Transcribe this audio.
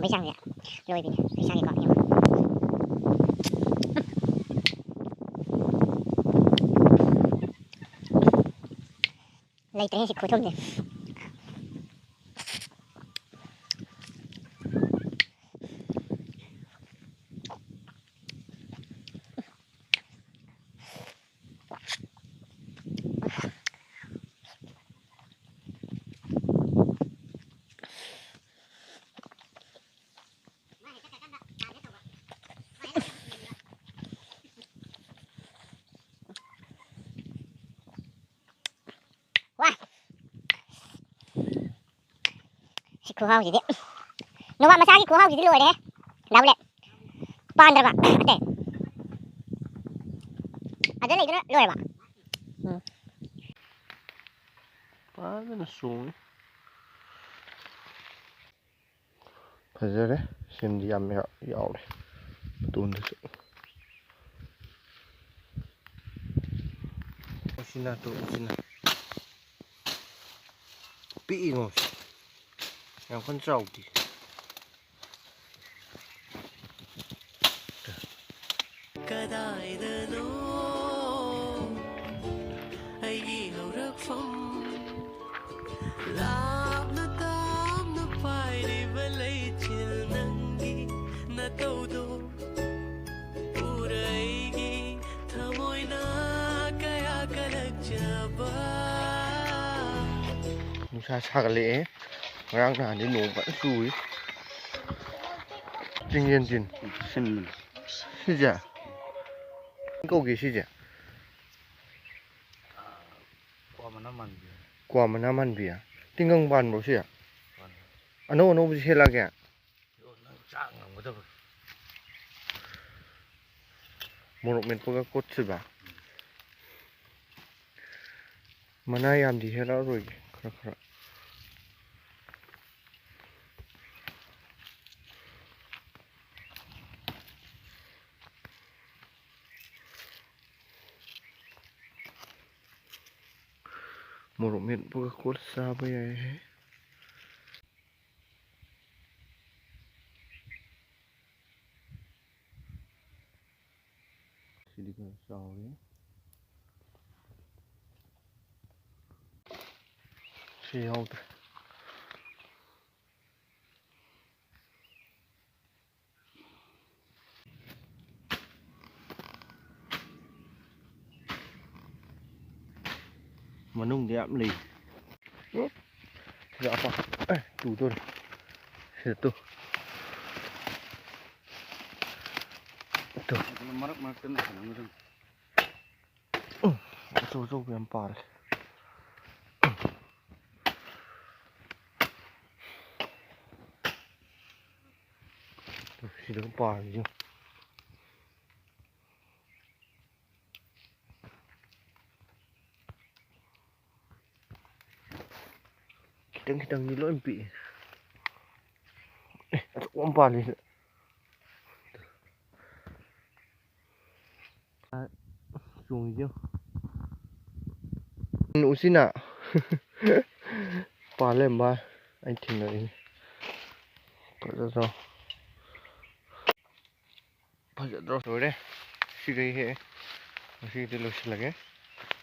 với sang vậy rồi vì sang thì còn nhiều lấy tới thì khổ thông rồi khổ hao gì đấy nó mà sao cái khổ hao gì đấy rồi đấy đâu đấy pan ra mà đấy à đấy này rồi mà quá rất là xuống phải ra đấy xem đi ăn mèo dạo đấy tuôn thực sự xin là tụi xin là bị rồi làm con trâu thì xa xa cái lễ ngang là đến nổ vẫn xùi trình nhiên trình xin gì à câu gì gì à qua mà năm ăn bia tiếng ngang bàn bao nhiêu à nó bị hết là kìa một mình có cốt chứ bà mà nay làm gì hết đó rồi một miệng có cốt xa bây giờ chỉ đi cái sau đấy xì hậu mà nung thì ẩm lì dạ apa tủ tôi sẽ tuh tuh jauh yang par tuh sudah par chứ kita ni lo empi aku par ni xuống chứ nụ xin ạ pa lên ba anh thỉnh lại có ra rồi rồi đấy xí đây hệ xí đây lúc xí lagi